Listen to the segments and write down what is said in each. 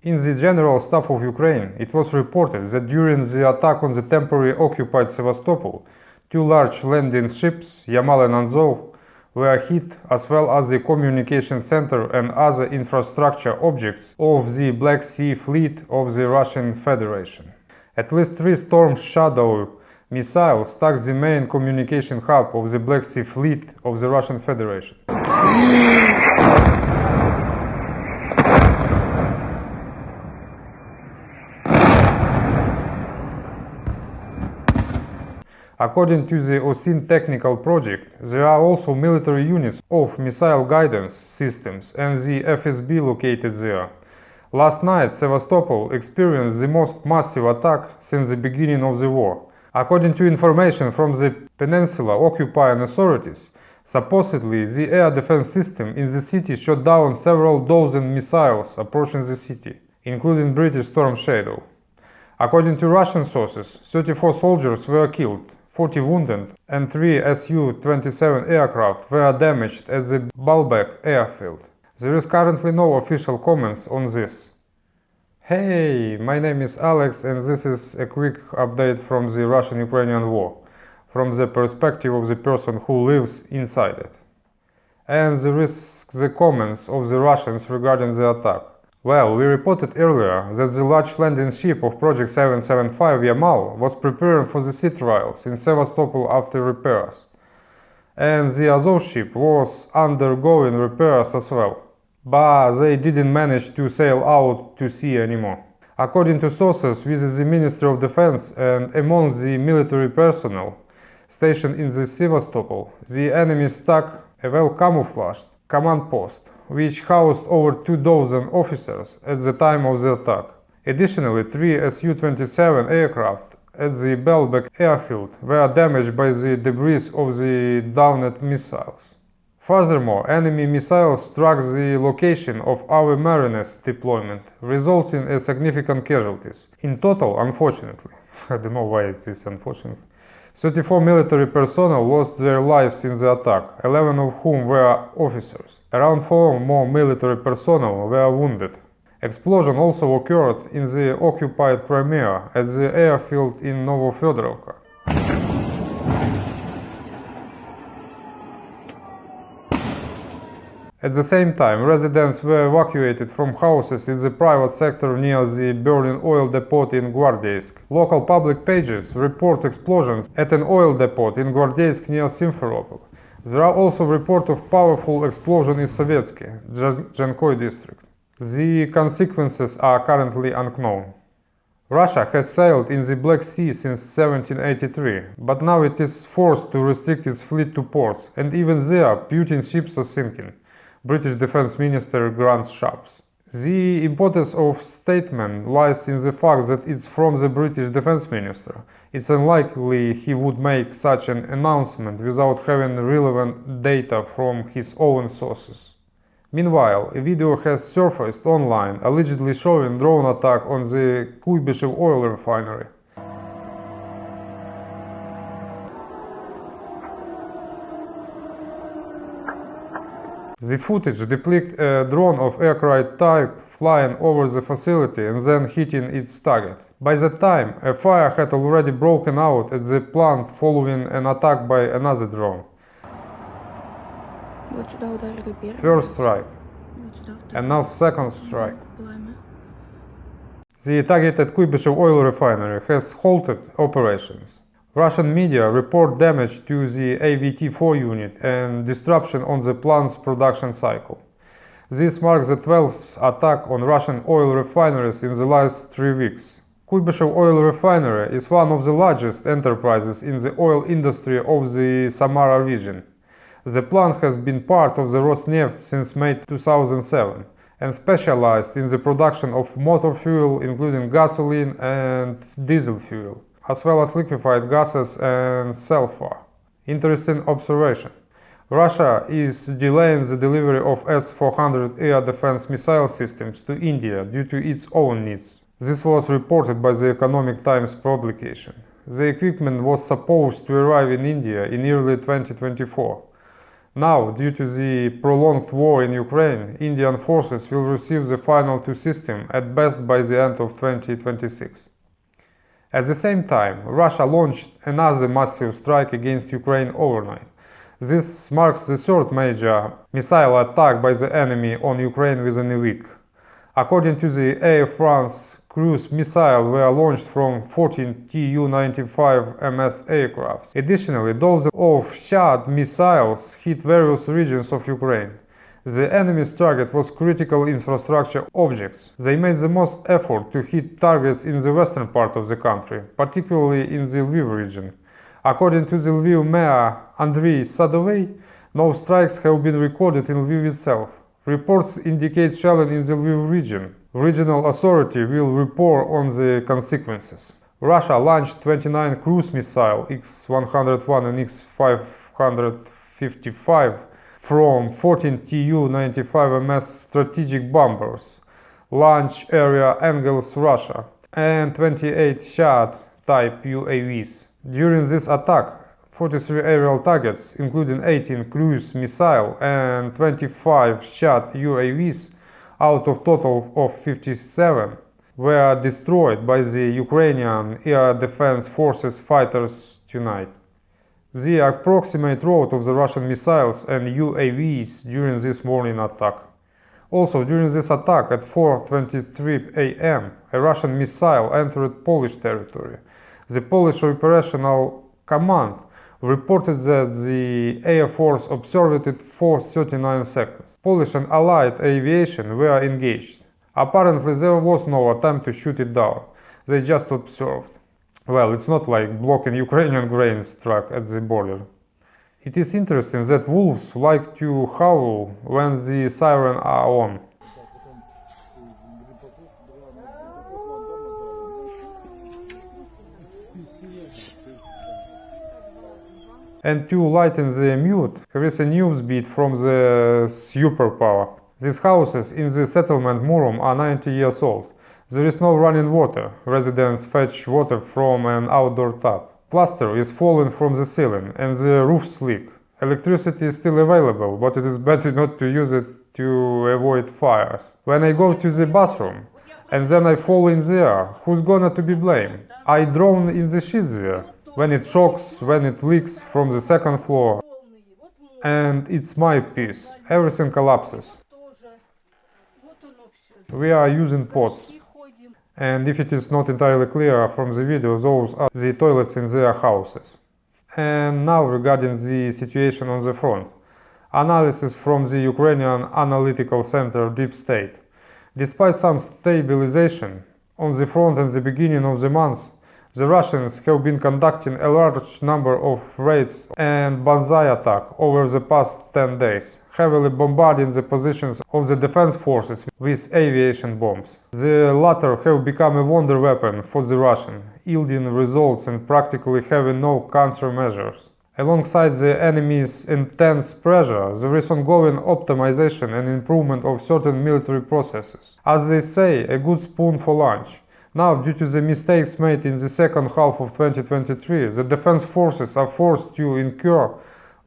In the General Staff of Ukraine, it was reported that during the attack on the temporarily occupied Sevastopol, two large landing ships, Yamal and Azov, were hit, as well as the communication center and other infrastructure objects of the Black Sea Fleet of the Russian Federation. At least 3 Storm Shadow missiles struck the main communication hub of the Black Sea Fleet of the Russian Federation. According to the OSINT technical project, there are also military units of missile guidance systems and the FSB located there. Last night, Sevastopol experienced the most massive attack since the beginning of the war. According to information from the peninsula occupying authorities, supposedly the air defense system in the city shot down several dozen missiles approaching the city, including British Storm Shadow. According to Russian sources, 34 soldiers were killed, 40 wounded, and 3 Su-27 aircraft were damaged at the Baalbek airfield. There is currently no official comments on this. Hey, my name is Alex, and this is a quick update from the Russian-Ukrainian war, from the perspective of the person who lives inside it. And there is the comments of the Russians regarding the attack. Well, we reported earlier that the large landing ship of Project 775 Yamal was preparing for the sea trials in Sevastopol after repairs. And the Azov ship was undergoing repairs as well. But they didn't manage to sail out to sea anymore. According to sources within the Ministry of Defense and among the military personnel stationed in the Sevastopol, the enemy struck a well-camouflaged command post, which housed over 24 officers at the time of the attack. Additionally, 3 Su-27 aircraft at the Baalbek airfield were damaged by the debris of the downed missiles. Furthermore, enemy missiles struck the location of our Mariners deployment, resulting in significant casualties. In total, unfortunately, I don't know why it is unfortunate, 34 military personnel lost their lives in the attack, 11 of whom were officers. Around 4 more military personnel were wounded. Explosion also occurred in the occupied Crimea at the airfield in Novofyodorovka. At the same time, residents were evacuated from houses in the private sector near the burning oil depot in Gvardeysk. Local public pages report explosions at an oil depot in Gvardeysk near Simferopol. There are also reports of powerful explosion in Sovietsky, Jankoy district. The consequences are currently unknown. Russia has sailed in the Black Sea since 1783, but now it is forced to restrict its fleet to ports, and even there Putin's ships are sinking. British Defense Minister Grant Shapps. The importance of statement lies in the fact that it's from the British Defense Minister. It's unlikely he would make such an announcement without having relevant data from his own sources. Meanwhile, a video has surfaced online allegedly showing drone attack on the Kuibyshev oil refinery. The footage depicts a drone of aircraft type flying over the facility and then hitting its target. By that time, a fire had already broken out at the plant following an attack by another drone. First strike, and now second strike. The targeted Kuibyshev oil refinery has halted operations. Russian media report damage to the AVT-4 unit and disruption on the plant's production cycle. This marks the 12th attack on Russian oil refineries in the last 3 weeks. Kuibyshev oil refinery is one of the largest enterprises in the oil industry of the Samara region. The plant has been part of the Rosneft since May 2007 and specialized in the production of motor fuel, including gasoline and diesel fuel, as well as liquefied gases and sulfur. Interesting observation. Russia is delaying the delivery of S-400 air defense missile systems to India due to its own needs. This was reported by the Economic Times publication. The equipment was supposed to arrive in India in early 2024. Now, due to the prolonged war in Ukraine, Indian forces will receive the final two systems at best by the end of 2026. At the same time, Russia launched another massive strike against Ukraine overnight. This marks the third major missile attack by the enemy on Ukraine within a week. According to the Air France, cruise missiles were launched from 14 Tu-95MS aircraft. Additionally, dozens of Shahd missiles hit various regions of Ukraine. The enemy's target was critical infrastructure objects. They made the most effort to hit targets in the western part of the country, particularly in the Lviv region. According to the Lviv mayor Andriy Sadovey, no strikes have been recorded in Lviv itself. Reports indicate shelling in the Lviv region. Regional authority will report on the consequences. Russia launched 29 cruise missiles X-101 and X-555 from 14 Tu-95MS strategic bombers, launch area Angels Russia, and 28 Shahd-type UAVs. During this attack, 43 aerial targets, including 18 cruise missiles and 25 Shahd UAVs, out of total of 57, were destroyed by the Ukrainian Air Defense Forces fighters tonight. The approximate route of the Russian missiles and UAVs during this morning attack. Also, during this attack at 4:23 a.m., a Russian missile entered Polish territory. The Polish Operational Command reported that the Air Force observed it for 39 seconds. Polish and Allied aviation were engaged. Apparently, there was no attempt to shoot it down. They just observed. Well, it's not like blocking Ukrainian grain truck at the border. It is interesting that wolves like to howl when the sirens are on. And to lighten the mood, here is a news beat from the superpower. These houses in the settlement Murom are 90 years old. There is no running water. Residents fetch water from an outdoor tap. Plaster is falling from the ceiling and the roofs leak. Electricity is still available, but it is better not to use it to avoid fires. When I go to the bathroom and then I fall in there, who's gonna to be blamed? I drown in the shit there. When it shocks, when it leaks from the second floor, and it's my piece. Everything collapses. We are using pots. And if it is not entirely clear from the video, those are the toilets in their houses. And now regarding the situation on the front. Analysis from the Ukrainian Analytical Center Deep State. Despite some stabilization on the front at the beginning of the month, the Russians have been conducting a large number of raids and banzai attacks over the past 10 days, heavily bombarding the positions of the defense forces with aviation bombs. The latter have become a wonder weapon for the Russians, yielding results and practically having no countermeasures. Alongside the enemy's intense pressure, there is ongoing optimization and improvement of certain military processes. As they say, a good spoon for lunch. Now, due to the mistakes made in the second half of 2023, the defense forces are forced to incur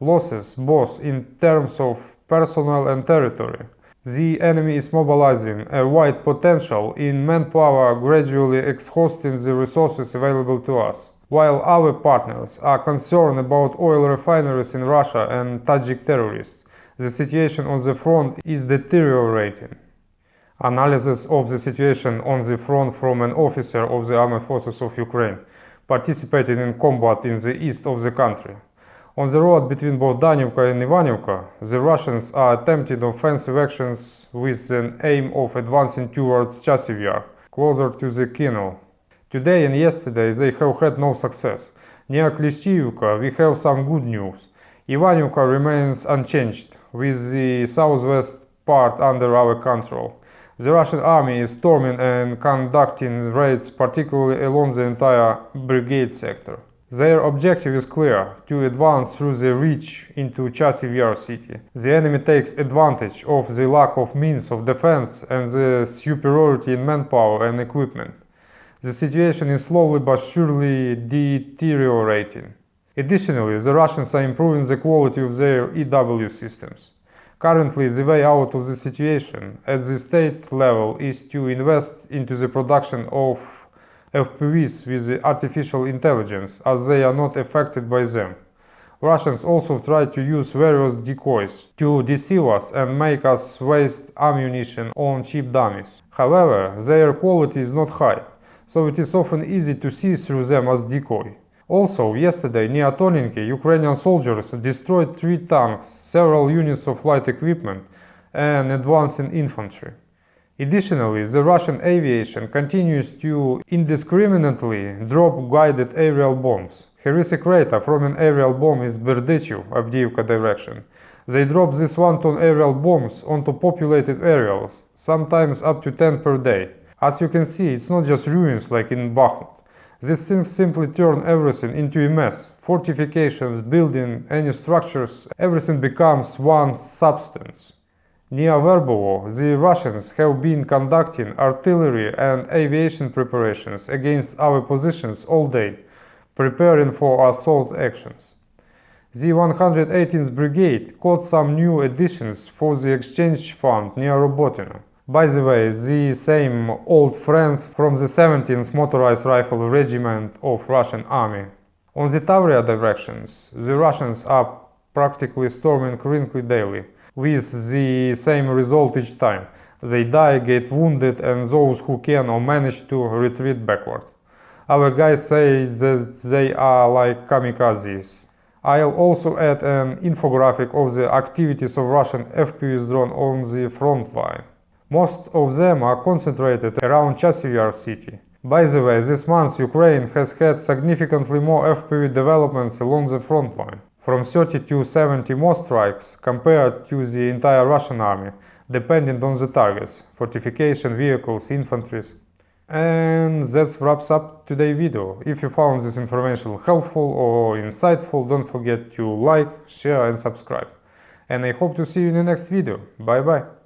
losses both in terms of personnel and territory. The enemy is mobilizing a wide potential in manpower, gradually exhausting the resources available to us. While our partners are concerned about oil refineries in Russia and Tajik terrorists, the situation on the front is deteriorating. Analysis of the situation on the front from an officer of the Armed Forces of Ukraine, participating in combat in the east of the country. On the road between Bogdanivka and Ivanivka, the Russians are attempting offensive actions with an aim of advancing towards Chasiv Yar, closer to the canal. Today and yesterday they have had no success. Near Klishchiivka we have some good news. Ivanivka remains unchanged, with the southwest part under our control. The Russian army is storming and conducting raids, particularly along the entire brigade sector. Their objective is clear: to advance through the reach into Chasiv Yar city. The enemy takes advantage of the lack of means of defense and the superiority in manpower and equipment. The situation is slowly but surely deteriorating. Additionally, the Russians are improving the quality of their EW systems. Currently, the way out of the situation at the state level is to invest into the production of FPVs with artificial intelligence, as they are not affected by them. Russians also try to use various decoys to deceive us and make us waste ammunition on cheap dummies. However, their quality is not high, so it is often easy to see through them as decoy. Also, yesterday near Toninki, Ukrainian soldiers destroyed 3 tanks, several units of light equipment, and advancing infantry. Additionally, the Russian aviation continues to indiscriminately drop guided aerial bombs. Here is a crater from an aerial bomb in Berdychev, Avdiivka direction. They drop these 1-ton aerial bombs onto populated areas, sometimes up to 10 per day. As you can see, it's not just ruins like in Bakhmut. These things simply turn everything into a mess. Fortifications, buildings, any structures, everything becomes one substance. Near Verbovo, the Russians have been conducting artillery and aviation preparations against our positions all day, preparing for assault actions. The 118th Brigade caught some new additions for the exchange fund near Robotino. By the way, the same old friends from the 17th Motorized Rifle Regiment of Russian Army. On the Tavria directions, the Russians are practically storming Crinkly daily, with the same result each time. They die, get wounded, and those who can or manage to retreat backward. Our guys say that they are like kamikazes. I'll also add an infographic of the activities of Russian FPVs drone on the front line. Most of them are concentrated around Chasiv city. By the way, this month Ukraine has had significantly more FPV developments along the front line, from 30 to 70 more strikes compared to the entire Russian army, depending on the targets, fortification, vehicles, infantry. And that wraps up today's video. If you found this information helpful or insightful, don't forget to like, share and subscribe. And I hope to see you in the next video. Bye bye.